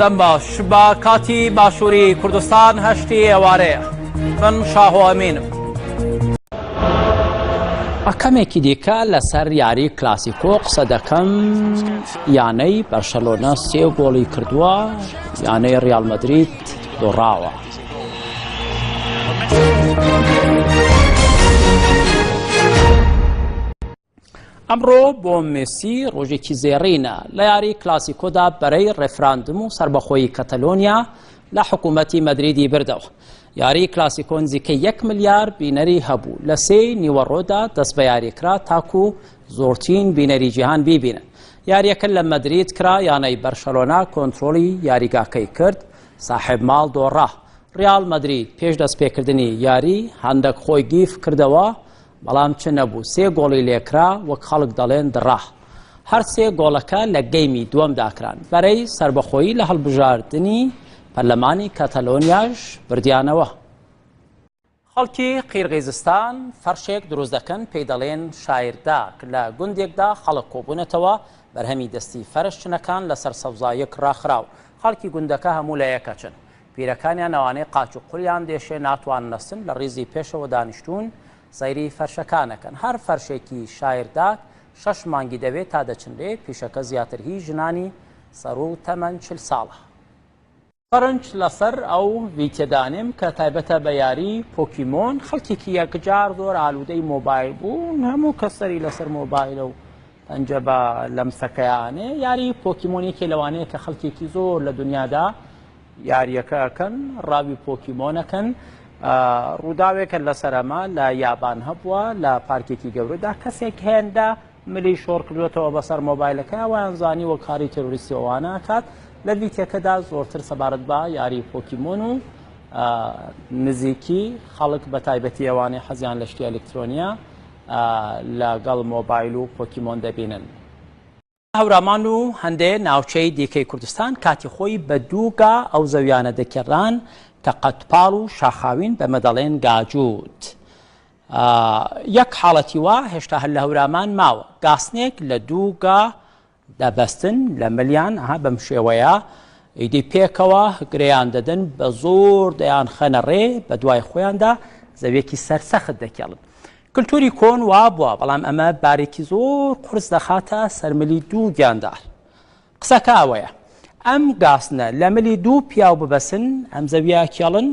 دەم باش بە کاتی باشووری کوردستان هەشتی ئێوارەیە. من شاهۆ ئەمینم. کەمێکی دیکە لەسەر یاری کلاسیکۆ قسە دەکەم. یانەی بەرشەلۆنە 3 گۆڵی کردووە، یانەی ریال مەدرید دۆڕاوە. ئەمڕۆ بۆ مێسی ڕۆژێکی زێڕینە. لە یاری کلاسیکۆدا بەرەی ڕێفراندم و سربەخۆیی کەتەلۆنیا لە حکوومەتی مەدریدی بردەوە. یاری کلاسیکۆ نزیکەی 1 ملیار بینەری هەبوو. لە 3 نیوەڕۆدا دەست بە یاریکرا تاکو زۆرترین بینەری جیهان بیبینن. یاریەکە لە مەدرید کرا، یانەی بەرشەلۆنا کۆنتڕۆلی یاریگاکەی کرد، ساحب ماڵ دۆڕا. ریال مەدرید پێش دەستپێکردنی یاری هەندێک خۆی گیف کردەوە، بەڵام چ نەبوو. 3 گۆڵی لێکرا، وەک خەڵک دەڵێن دڕا. هەر 3 گۆڵەکە لە گەیمی دووەمداکران. بەرەی سربەخۆیی لە هەڵبژاردنی پەرلەمانی کەتەلۆنیاش بردیانەوە. خەڵکی قیرغیزستان فەرشێک دروست دەکەن، پێی دەڵێن شایرداک. لە گوندێکدا خەڵک کۆبوونەتەوە، بەرهەمی دەستی فەرشچنەکان لەسەر سەوزایەک ڕاخراو. خەڵکی گوندەکە هەموو لە یەکەچن. پیرەکانیان ئەوانەی قاچ و قوڵیان دێشێ ناتوان نەستن، لە ڕیزی پێشەوە دانیشتون سەیری فەرشەکانەکەن. هەر فەرشێکی شایرداک 6 مانگی دەوێت تا دەچنرێ. پیشەکە زیاتر هیچ ژنانی سەر و تەمەن 40 ساڵە. فەرنج لەسەر ئەو ڤیتێدانیم کە تایبەتە بە یاری پۆکیمۆن. خەڵکێکی یەکجار زۆر ئالوودەی مۆبایل بوون، هەموو کەسەری لەسەر مۆبایلە و پەنجە بە لەمسەکەیانێ. یاری پۆکیمۆنێکی لەوانەیە کە خەڵکێکی زۆر لە دنیادا یاریەکەکەن، ڕاوی پۆکیمۆنەکەن. ڕووداوێکە لە سەرەما لە یابان هەبووە، لە پارکێکی گەورەدا کەسێک هێندا ملی شۆڕ کردوێتەوە بەسەر مۆبایلەکە، وایان زانی وە کاری تێروریستی ئەوانە کات. لە ڤیتێکەدا زۆرتر سەبارەت بە یاری پۆکیمۆن و نزیکی خەڵک بە تایبەتی ئەوانەی حەزیان لە شتی ئەلکترۆنیا لەگەڵ مۆبایل و پۆکیمۆن دەبینن. هەورامان و هەندێک ناوچەی دیکەی کوردستان کاتی خۆی بە دووگا ئەو زەویانە دەکێڕان کە قەتپاڵ و شاخاوین بەمە دەڵێن گاجووت. یەک حاڵەتی وا هێشتا هەر لە هەورامان ماوە. گاسنێک لە دووگا دەبەستن لە ملیان بەم شێوەیە، ئیدی پێکەوە گرەیان دەدەن، بە زۆر دەیان خەنە ڕێ، بە دوای خۆیاندا زەویەکی سەرسەخت دەکێڵن. کللتوری کۆن وا بووە، بەڵام ئەمە بارێکی زۆر قورس دەخاتە سەرملی دوو گیاندار. قسەکە ئەوەیە، ئەم گاسنە لە ملی دوو پیاو ببەسن، ئەم زەویە کێڵن؟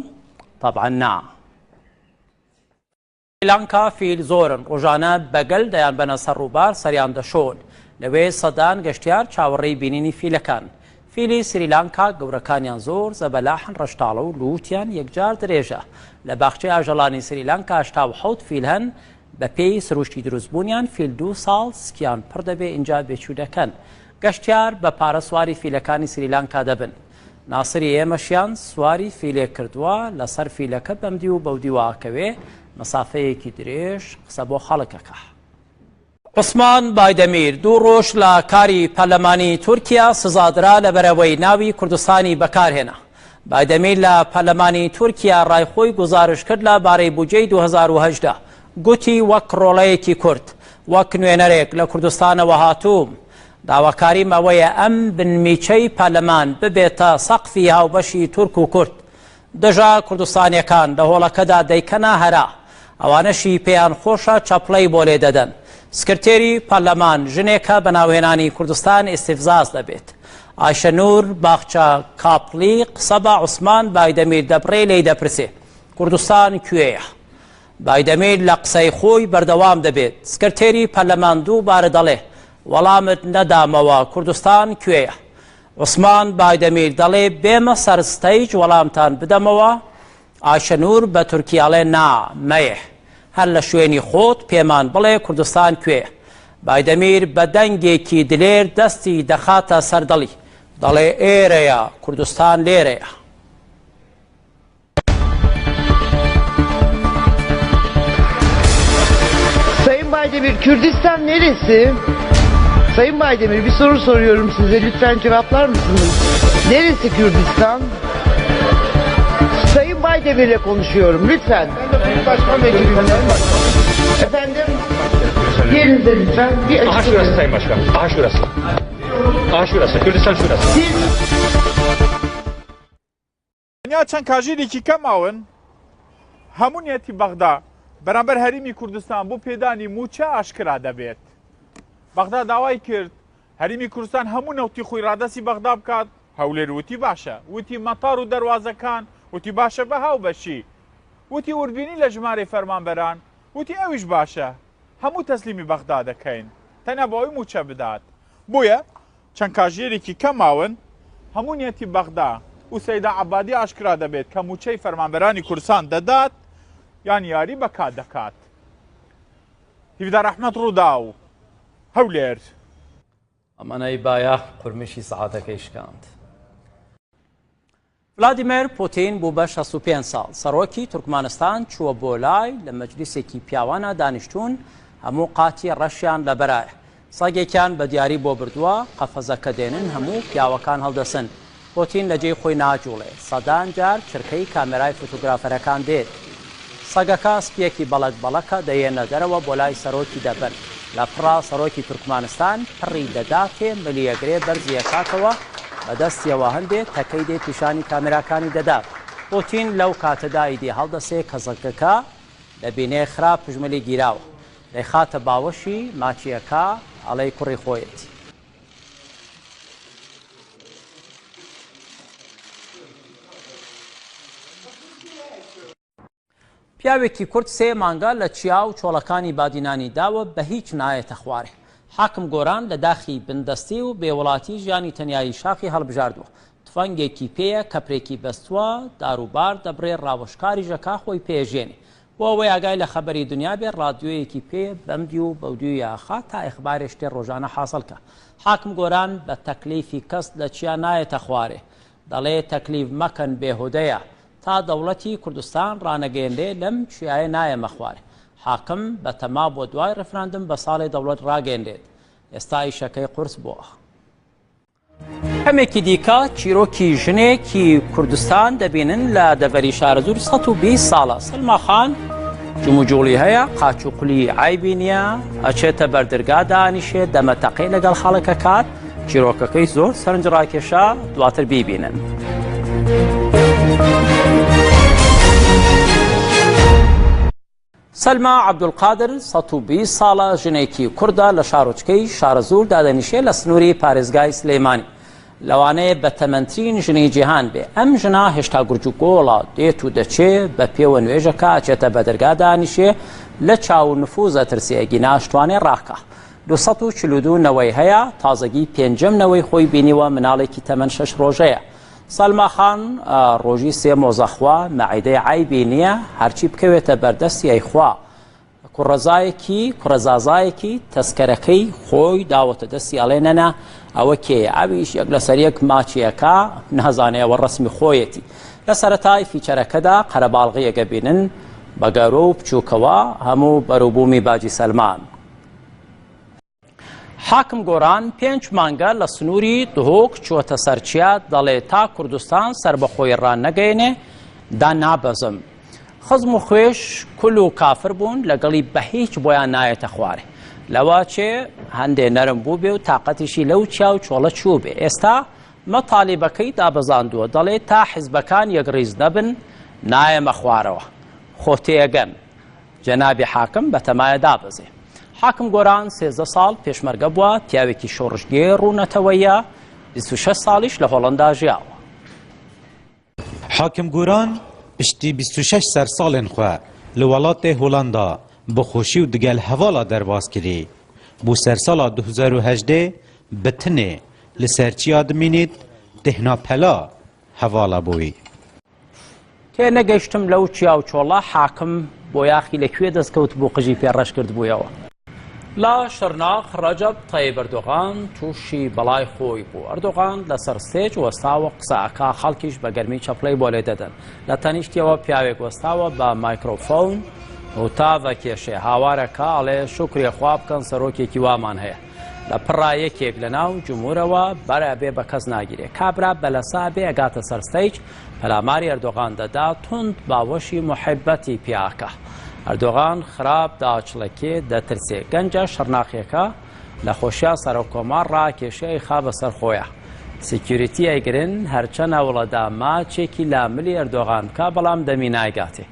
طەبعاً نا. سریلانکا فیل زۆرن، ڕۆژانە بەگەل دەیان بەنە سەر ڕووبار، سەریان دەشۆن. لەوێ سەدان گەشتیار چاوەڕێی بینینی فیلەکان. فیلی سریلانکا گەورەکانیان زۆر زەبەلاحن، ڕەشتاڵە و لووتیان یەکجار درێژە. لە باخچەی ئاژەڵانی سریلانکا 87 فیل هەن. بە پێی سروشتی دروستبوونیان فیل 2 ساڵ سکیان پڕ دەبێ ئینجا بێچوو دەکەن. گەشتیار بە پارە سواری فیلەکانی سریلانکا دەبن. ناسری ئێمەشیان سواری فیلێک کردووە، لەسەر فیلەکە بەمدی و بەودی واکەوێ، مەسافەیەکی درێژ قسە بۆ خەڵکەکە. عوسمان بایدەمیر 2 ڕۆژ لە کاری پەرلەمانی تورکیا سزادرا لەبەرەوەی ناوی کوردستانی بەکارهێنا. بایدەمیر لە پەرلەمانی تورکیا ڕایخۆی گزارش کرد لە بارەی بودجەی 2018. گوتی وەک ڕۆڵەیەکی کورد، وەک نوێنەرێک لە کوردستانەوە هاتووم، داواکاریم ئەوەیە ئەم بنمیچەی پەرلەمان ببێتە سەقفی هاوبەشی تورک و کورد. دژا کوردستانیەکان لە هۆڵەکەدا دەیکەنە هەرا، ئەوانەشی پێیان خۆشە چەپڵەی بۆ لێ دەدەن. سکرتێری پەرلەمان ژنێکە بەناوهێنانی کوردستان ئیستیفزاز دەبێت. ئایشەنوور باخچە کاپڵی قسە بە عوسمان بایدەمیر دەبڕێ لێی دەپرسێ، کوردستان کوێیە؟ بایدەمیر لە قسەی خۆی بەردەوام دەبێت. سکرتێری پەرلەمان دووبارە دەڵێ وەڵامت نەدامەوە، کوردستان کوێیە؟ عوسمان بایدەمیر دەڵێ بێمە سەر ستەیج وەڵامتان بدەمەوە. ئایشەنوور بە تورکیاڵێ نا مەیە، هەر لە شوێنی خۆت پێمان بڵێ کوردستان کوێیە. بایدەمیر بە دەنگێکی دلێر دەستی دەخاتە سەردەڵی، دەڵێ ئێرەیە، کوردستان لێرەیە. Sayın Baydemir, Kürdistan neresi? Sayın Baydemir, bir soru soruyorum size, lütfen cevaplar mısınız? Neresi Kürdistan? Sayın Baydemir'le konuşuyorum, lütfen. Başkan Vekiliyim. Efendim? Yerinize lütfen. Aha şurası Sayın Başkan. Aha şurası. Aha şurası. Kürdistan şurası. Siz... دنیا چەند کاژێرێکی کەماون هەموونیەتی بەغدا بەرامبەر هەرێمی کوردستان بۆ پێدانی موچە ئاشکرا دەبێت. بەغدا داوای کرد هەرێمی کوردستان هەموو نەوتی خۆی ڕادەسی بەغدا بکات. هەولێر وتی باشە، وتی مەتار و دەواازەکان وتی باشە بە هاو بەشی، وتی وردبینی لە ژمارەی فەرمانبەران وتی ئەویش باشە، هەموو تەسلیمی بەغدا دەکەین تەنیا بۆ ئەوی موچە بدات. بۆیە چەند کاژێرێکی کەماون هەموونیەتی بەغدا و سەیدا عەبادی ئاشکرا دەبێت کە موچەی فەرمانبەرانی کوردستان دەدات یان یاری بەکات دەکات. هیڤدا ڕەحمەت ڕوودا و هەولێر. ئەمانەی باە قورمشی سەعاتەکەی شکاند. ڤلادیمیر پوتین بوو بە 65 ساڵ سەرۆکی تورکمانستان چووە بۆ لای لە مەجلیسێکی پیاوانە دانیشتوون هەموو قاتی ڕەشیان لەبەرایە. سەگێکیان بە دیاری بۆ بردووە قەفەزەکە دێنن هەموو پیاوەکان هەڵدەسن. پۆتین لە جێی خۆی ناجوڵێ سەدان جار چرکەی کامێرای فۆتۆگرافەرەکان دێت. سەگەکە سپیەکی بەڵک بەڵەکە دەیێنە دەرەوە بۆ لای سەرۆکی دەبن. لە پڕا سەرۆکی تورکمانستان پڕی دەداتێ ملیەگرێ بەرزیەکاتەوە بەدەستیەوە هەندێک تەکەی دێ پیشانی کامێراکانی دەدات. پۆتین لەو کاتەدا ئیدی هەڵدەسێ کە زەگەکە لە بینێ خراپ پژمەلی گیراوە. دەیخاتە باوەشی ماچیەکە ئەڵەی کوڕی خۆیەتی. پیاوێکی کورد 3 مانگە لە چیا و چۆڵەکانی بادینانی داوە بە هیچ نایەتە خوارێ. حاکم گۆران لە داخی بندەستی و بێوڵاتی ژیانی تەنیایی شاخی هەڵبژاردووە. تفەنگێکی پێیە کەپرێکی بەستووە داروبار دەبڕێ ڕاوەشکاری ژەکا خۆی پێژێنێ. بۆ ئەوەی ئاگای لە خەبەری دنیا بێ ڕادیۆیەکی پێ بەمدی و بەودوی یاخا تا ئەخبارێ شتێ ڕۆژانە حاصلکە. حاکم گۆران بە تەکلیفی کەس لە چیا نایەتە خوارێ. دەڵێ تەکلیف مەکەن بێهودەیە تا دەوڵەتی کوردستان ڕانەگەیەندێ لەم چیایە نایەمە خوارێ. حاکم بە تەما بۆ دوای ڕفراندم بە ساڵی دەوڵەت ڕاگەیەندێت. ئێستا ئیشەکەی قورس بووە. هەمێکی دیکە چیرۆکی ژنێکی کوردستان دەبینن لە دەڤەری شارەزور 120 ساڵە. سەلما خان جموجوڵی هەیە قاچ و قولی عیبی نییە ئەچێتە بەردرگا دانیشێ دەمەتەقەی لەگەڵ خەڵکە کات چیرۆکەکەی زۆر سەرنج ڕاکێشا دواتر بیبینن. سەلما عەبدولقادر 120 ساڵە ژنێکی کوردە لە شارۆچکەی شارەزور دادەنیشێ لە سنووری پارێزگای سلەیمانی. لەوانەیە بە تەمەنترین ژنەی جیهان بێ. ئەم ژنا هێشتا گورج و گۆڵە دێت و دەچێ بە پێوە نوێژەکە ئەچێتە بەدەرگا دانیشێ لە چاو نفوزە ترسێگی ناشتوانێ ڕاکە. 242 نەوەی هەیە تازەگی 5ەم نەوەی خۆی بینیوە مناڵێکی تەمەن 6 ڕۆژەیە. سەلما خان ڕۆژی 3 مۆزەخوا مەعیدەی عیبی نییە هەرچی بکەوێتە بەردەستی ئەیخوا. کوڕەزازایەکی تەسکەرەکەی خۆی داوەتە دەستی ئەڵێنەنە ئەوە کێیە ئەویش یەک لەسەر یەک ماچیەکە نازانەیەوە ڕسمی خۆیەتی. لە سەرەتای فیچەرەکەدا قەرەباڵغیەکە بینن بە گەورە و بچووکەوە هەموو بەرووبوومی باجی سەلمان. حاکم گۆران 5 مانگە لە سنووری دهۆک چووەتە سەرچیا دەڵێ تا کوردستان سربەخۆی ڕانەگەیەنێ دا نابەزم. خزم و خوێش کول و کافر بوون لەگەڵی بە هیچ بۆیان نایەتە خوارێ. لەوا چێ هەندێ نەرم بوو بێ و تااقەتیشی لەو چیا و چۆڵە چوو بێ. ئێستا مەتالیبەکەی دابەزاندووە دەڵێ تا حیزبەکان یەکڕیز نەبن نایەمە خوارەوە. خۆتێگەن جەنابی حاکم بە تەمایە دابەزێ. حاکم گۆران 13 ساڵ پێشمەرگە بووە پیاوێکی شۆڕژگێ ڕوونەتەوەیە 26 ساڵیش لە هۆڵەندا ژیاوە. حاکم گۆران پشتی 26 سەرساڵên xwe li welatê Holanda bi xweşî û digel hevala derbas kirî. Bû sersala 2018 bi tinê li serçiya dimînît têhna pela hevala bûyî. تێ نەگەیشتم لەو چیا و چۆڵە حاکم بۆ یاخی لەکوێ دەستکەوت بۆ قژی پێڕەش کرد بوویەوە. لا شەرناخ ڕەجەب تەیب ئەردۆغان تووشی بەڵای خۆی بوو. ئەردۆغان لەسەر ستێج وەستاوە قسەکە خەڵکیش بە گەرمی چەپڵەی بۆ لێ دەدەن. لە تەنیشتیەوە پیاوێک وەستاوە بە مایکرۆفۆن و تاڤە کێشێ هاوارەکە ئەڵێ شکری خوا بکەن سەرۆکێکی وامان هەیە. لە پڕایەکێک لە ناو جمهورەوە بەرەبێ بە کەس ناگیرێ. کابرا بەلەسا بێ ئەگاتە سەر ستەیج پەلاماری ئەردۆغان دەدا تند باوەشی محەبەتی پیاکە. ئەردۆغان خراپ داچڵەکێ دەترسێ. گەنجە شەرناخیەکە لە خۆشییا سەرۆکۆمار ڕاکێشەی خا بەسەر خۆیە. سکیوریتی ئەیگرن هەرچەنە وڵەدا ماچێکی لاملی ئەردۆغان بکە بەڵام دەمی نایگاتێ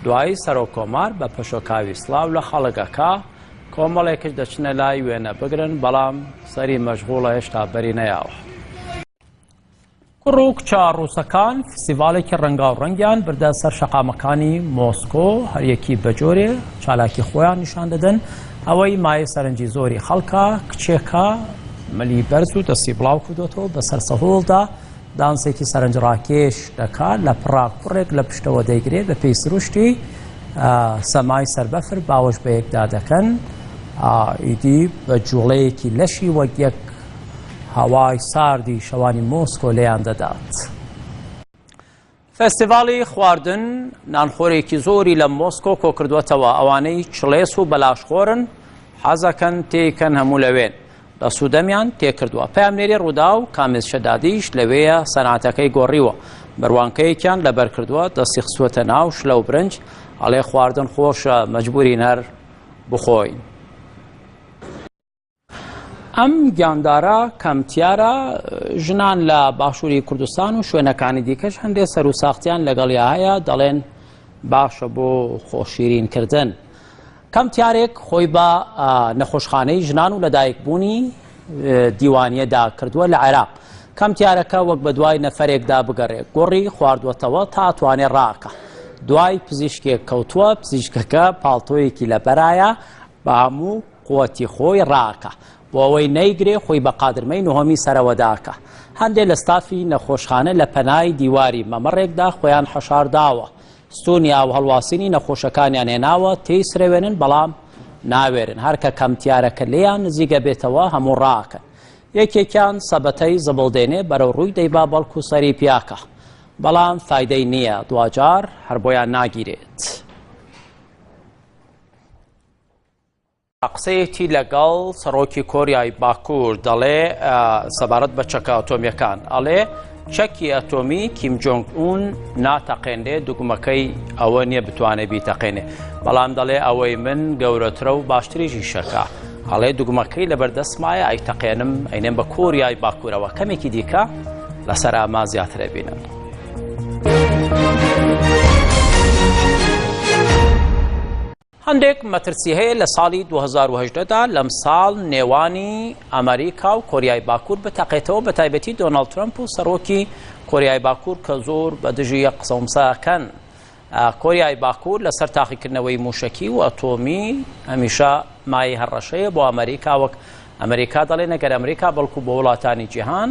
دوایی سەرۆکۆمار بە پەشۆکاوی سڵاو لە خەڵکەکە کۆمەڵێکش دەچنە لای وێنە بگرن بەڵام سەری مەشغوڵە هێشتا بەری نەیاوە. کوڕ و کچە ڕووسەکان فستیڤالێکی ڕەنگاوڕەنگیان بردە سەر شەقامەکانی مۆسکۆ هەریەکی بەجۆرێ چالاکی خۆیان نیشان دەدەن ئەوەی مایە سەرنجی زۆری خەڵکە کچێکە ملی بەرز و دەستی بڵاو کردوتەوە بەسەر سەهۆڵدا دانسێکی سەرنجڕاکێش دەکات لە پڕا کوڕێک لە پشتەوە دەیگرێت بە پێی سروشتی سەمای سەربەفر باوەش بە یەکدا دەکەن ئیدی بە جوڵەیەکی لەشی وەک یەک هەوای ساردی شەوانی مۆسکۆ لێیان دەدات. فستیڤاڵی خواردن نانخۆرێکی زۆری لە مۆسکۆ کۆکردوێتەوە ئەوانەی چڵێس و بەلاشخۆرن حەزەکەن تێکەن هەموو لەوێن لە سوودەمیان تێکردووە. پامنێری ڕوودا و کامیز شەدادیش لەوەیە سەناتەکەی گۆڕیوە بەروانکەیەکیان لەبەر کردووە دەستی خستووەتە ناو شلە و برنج ئەڵێ خواردن خۆشە مەجبوری هەر بخۆین. ئەم گیاندارە کەمتیارە ژنان لە باشووری کوردستان و شوێنەکانی دیکەش هەندێک سەر و ساختیان لەگەڵیا هەیە دەڵێن باشە بۆ خۆشیرینکردن. کەمتیارێک خۆی بە نەخۆشخانەی ژنان و لەدایکبوونی دیوانیەدا کردووە لە عێراق. کەمتیارەکە وەک بە دوای نەفەرێکدا بگەڕێت گۆڕی خواردوەتەوە تا توانێت ڕاکە. دوای پزیشکێک کەوتووە پزیشکەکە پاڵتۆیەکی لەبەرایە بە هەموو قووەتی خۆی ڕاکە بۆ ئەوەی نەیگرێ خۆی بە قادرمەی نهۆمی سەرەوەداکە. هەندێک لە ستافی نەخۆشخانە لە پەنای دیواری مەمەڕێکدا خۆیان حەشارداوە ستونی ئاو هەڵواسینی نەخۆشەکانیان هێناوە تێی سرەوێنن بەڵام ناوێرن هەرکە کەمتیارەکە لێیان نزیگە بێتەوە هەموو ڕاکەن. یەکێکیان سەبەتەی زەبڵدێنێ بەرەو ڕووی دەیبا بەڵکو سەری پیاکە بەڵام فایدەی نییە دوجار هەر بۆیان ناگیرێت. قسەیەکی لەگەڵ سەرۆکی کۆریای باکوور دەڵێ سەبارەت بە چەکە ئەتۆمیەکان ئەڵێ چەکی ئەتۆمی کیم جۆنگ ئون ناتەقێنێ دوگمەکەی ئەوە نییە بتوانێت بیتەقێنێ بەڵام دەڵێ ئەوەی من گەورەترە و باشتریژی شەکە ئەڵێ دوگمەکەی لەبەردەستمایە ئەیتەقێنم ئەینێن بە کۆریای باکوورەوە کەمێکی دیکە لەسەر ئاما زیاترە بینن. هەندێک مەترسی هەیە لە ساڵی 2018دا لەم ساڵ نێوانی ئەمریکا و کۆریای باکوور بتەقێتەوە بە تایبەتی دۆناڵد ترەمپ و سەرۆکی کۆریای باکوور کە زۆر بە دژی قسەومساکەن. کۆریای باکوور لەسەر تاقیکردنەوەی موشەکی و ئەتۆمی هەمیشە مای هەڕەشەیە بۆ ئەمریکا وەک ئەمریکا دەڵێ نەگەر ئەمریکا بەڵکو بۆ وڵاتانی جیهان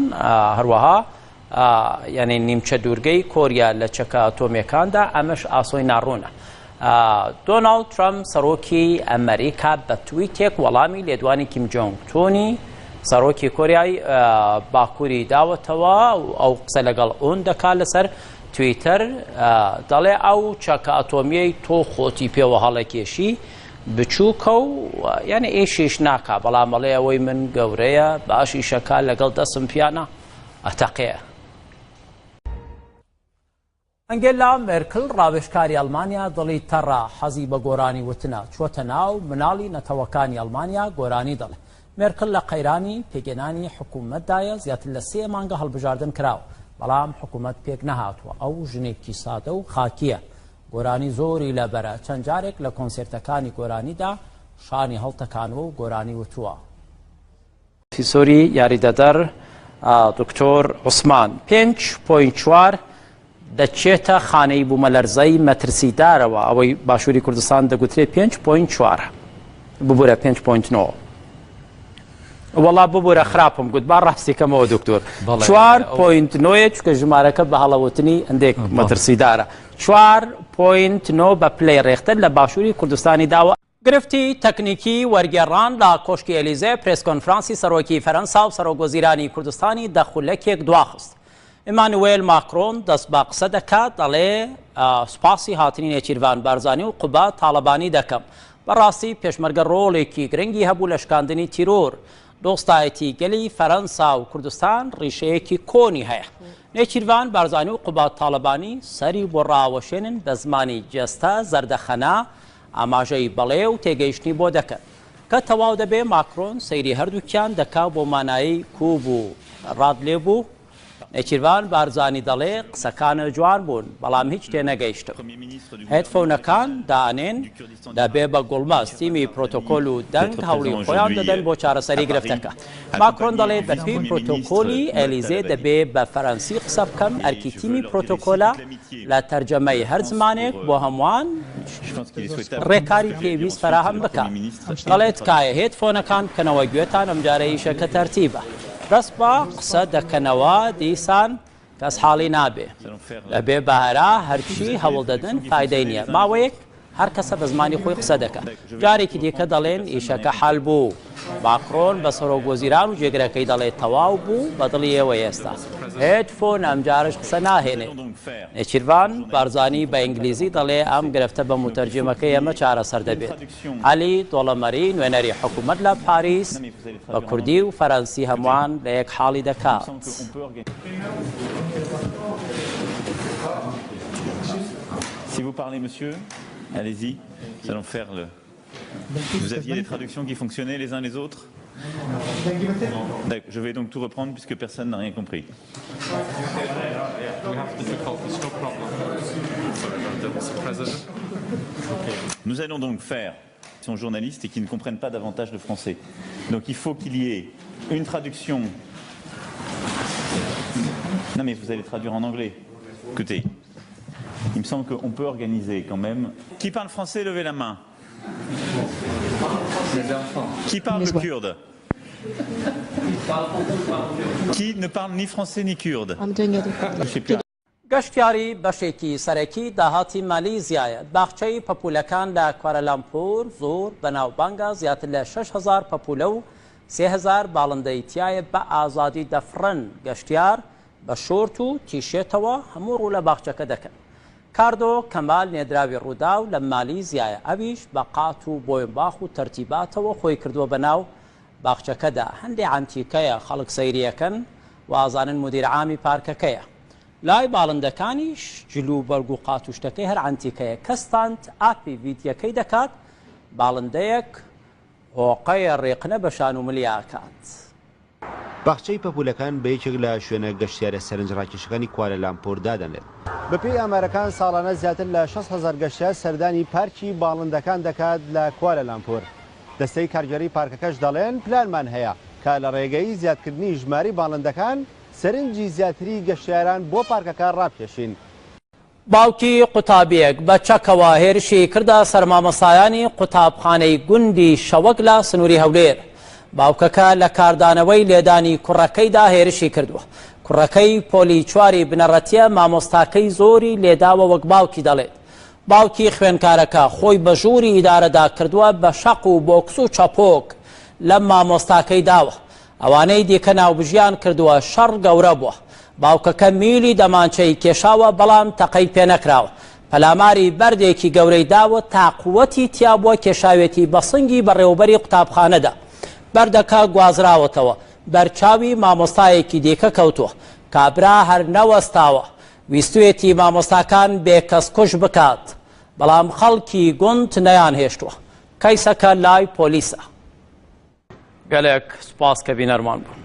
هەروەها یعنی نیمچە دوورگەی کۆریا لە چەکە ئەتۆمیەکاندا ئەمەش ئاسۆی ناڕوونە. دۆناڵد ترەمپ سەرۆکی ئەمریکا بە تویتێک وەڵامی لێدوانی کیم جۆنگ تۆنی سەرۆکی کۆریای باکووری داوەتەوە ئەو قسە لەگەڵ ئون دەکات لەسەر تویتەر دەڵێ ئەو چەکە ئەتۆمیەی تۆ خۆتی پێوە هەڵەکێشی بچووکە و یعنی ئێشیش ناکا بەڵام بەڵێ ئەوەی من گەورەیە باشی شەکە لەگەڵ دەسم پیانە ئەتەقەیە. ئەنگێلا مێرکل ڕاوێژکاری ئەڵمانیا دڵی تەڕە حەزی بە گۆرانی وتنە چۆتە ناو مناڵی نەتەوەکانی ئەڵمانیا گۆرانی دەڵێ. مێرکل لە قەیرانی پێگەنانی حکوومەتدایە زیاتر لە 3 مانگە هەڵبژاردن کراوە بەڵام حکوومەت پێک نەهاتووە. ئەو ژنێکی سادە و خاکیە گۆرانی زۆری لەبەرە چەند جارێک لە کۆنسێرتەکانی گۆرانیدا شانی هەڵتەکانەوە و گۆرانی وتووە. فیسۆری یاریدەدەر دکتۆر عوسمان 5.4 دەچێتە خانەی بوومەلەرزەی مەترسیدارەوە ئەوەی باشووری کوردستان دەگوترێت 5.4 ببوورە 5.9 وەڵا ببوورە خراپم گوت با ڕاستیکەمەوە دکتۆر 4.9 چکە ژمارەکە بە هەڵەوتنی هەندێک مەترسیدارە 4.9 بە پلەی ڕێختر لە باشووری کوردستانی داوە. گرفتی تەکنیکی وەرگێڕان لە کۆشکی ئەلیزێ پرێس کۆنفرانسی سەرۆکی فەرەنسا و سەرۆکوەزیرانی کوردستانی دەخولەکێک دواخست. ئیمانوێل ماکرۆن دەست بە قسە دەکات دەڵێ سوپاسی هاتنی نێچیروان بارزانی و قوبا تاڵەبانی دەکەم. بەڕاستی پێشمەرگە ڕۆڵێکی گرنگی هەبوو لە شکاندنی تیرۆر. دۆستایەتی گەلی فەرەنسا و کوردستان ڕیشەیەکی کۆنی هەیە. نێچیروان بارزانی و قوبا تاڵەبانی سەری بۆ ڕاوەشێنن بە زمانی جێستە زەردەخەنا ئاماژەی بەڵێ و تێگەیشتنی بۆ دەکەن کە تەواو دەبێ ماکرۆن سەیری هەردووکیان دەکا بۆ مانایی کوب و ڕادلێبوو نێچیروان بارزانی دەڵێ قسەکانە جوان بوون بەڵام هیچ تێنەگەیشتم هێدفۆنەکان دانێن دەبێ بە گوڵماس تیمی پرۆتۆکۆل و دەنگ هەوڵی خۆیان دەدەن بۆ چارەسەری گرفتەکە ماکرۆن دەڵێ بەرپی پرۆتۆکۆلی ئەلیزێ دەبێ بە فەرەنسی قسە بکەم ئەرکی تیمی پرۆتۆکۆلە لە تەرجەمەی هەر زمانێک بۆ هەمووان ڕێکاری پێویست فراهەم بکە دەڵێت کایە هێدفۆنەکان بکەنەوە گوێتان ئەمجارە ئیشەکە تەرتیبە ڕست بە قسە دەکەنەوە دیسان کەس حاڵی نابێ لەبێ بەهەرا هەرچی هەوڵ دەدەن فایدەی نییە ماوەیەک هەر کەسە بە زمانی خۆی قسە دەکات جارێکی دیکە دەڵێن ئیشەکە حەل بوو ماکرۆن بە سەرۆکوەزیران و جێگرەکەی دەڵێت تەواو بوو بەدڵی ئێوە ئێستا هێدفۆن ئەمجارش قسە ناهێنێ نێچیروان بارزانی بە ئینگلیزی دەڵێ ئەم گرفتە بە متەرجمەکەی ئەمە چارەسەر دەبێت عەلی دۆڵەمەری نوێنەری حکوومەت لە پاریس بە کوردی و فەرەنسی هەمووان لە یەک حاڵی دەکات Si vous parlez, monsieur, allez-y. Nous allons faire le... Vous aviez des traductions qui fonctionnaient les uns les autres? Je vais donc tout reprendre puisque personne n'a rien compris. Nous allons donc faire qui sont journalistes et qui ne comprennent pas davantage le français. Donc il faut qu'il y ait une traduction. Non mais vous allez traduire en anglais. Écoutez. Il me semble qu'on peut organiser quand même. Qui parle français, levez la main. Qui parle le kurde? Qui ne parle ni français ni kurde? Je sais plus. گەشتیاری بەشێکی سەرەکی داهاتی مالیزیایە باخچەی پەپولەکان لە کوالالامپور زۆر بەناوبانگە زیاتر لە 6,000 پەپولە و 3,000 باڵندەی تایە بە ئازادی دەفرن گەشتیار بە شۆرت و تیشێتەوە هەموو ڕوو لە باخچەکە دەکەن کاردۆ کەمال نێدراوی ڕوودا و لە مالیزیایە ئەویش بە قات و بۆیمباخ و تەرتیباتەوە خۆی کردووە بەناو باخچەکەدا هەندێک عەنتیکەیە خەڵک سەیریەکەن وازانن مدیر عامی پارکەکەیە لای باڵندەکانیش جلو بەرگ و قات و شتەکەی هەر عەنتیکەیە کەستاند ئاپی ڤیدیۆکەی دەکات باڵندەیەک هۆقەیە ڕێقنە بە شان و ملیاکات باخچەی پەپولەکان بە یەکێک لە شوێنە گەشتیارە سەرنجڕاکێشەکانی کوالالامپۆر دادەنێت بەپێی ئامارەکان ساڵانە زیاتر لە 6,000 گەشتیار سەردانی پارکی باڵندەکان دەکات لە کوالالامپۆر دەستەی کارگەری پارکەکەش دەڵێن پلانمان هەیە کە لە ڕێگەی زیادکردنی ژماری باڵندەکان سەرنجی زیاتری گەشتیاران بۆ پارکەکان ڕابکێشین باوکی قوتابیەک بە چەکەوە هێرشی کردە سەرمامەسایانی قوتابخانەی گوندی شەوەک لە سنووری هەولێر باوکەکە لە کاردانەوەی لێدانی کوڕەکەیدا هێرشی کردووە کوڕەکەی پۆلی چواری بنەڕەتیە مامۆستاکەی زۆری لێداوە وەک باوکی دەڵێت باوکی خوێنکارەکە خۆی بە ژووری ئیدارەدا کردووە بە شەق و بۆکس و چەپۆک لەم مامۆستاکەی داوە ئەوانەی دیکە ناوبژیان کردووە شەڕ گەورە بووە باوکەکە میلی دەمانچەی کێشاوە بەڵام تەقەی پێ نەکراوە پەلاماری بەردێکی گەورەی داوە تاقوەتی تیا بووە کێشاوێتی بەسنگی بەڕێوەبەری قوتابخانەدا بەردەکە گوازراوەتەوە بەرچاوی مامۆستایەکی دیکە کەوتووە کابرا هەر نەوەستاوە ویستوێتی مامۆستاکان بێکەسکوش بکات بەڵام خەڵکی گوند نەیان هێشتووە کەیسەکە لای پۆلیسە گەلێک سوپاس کە بینەرمان بوون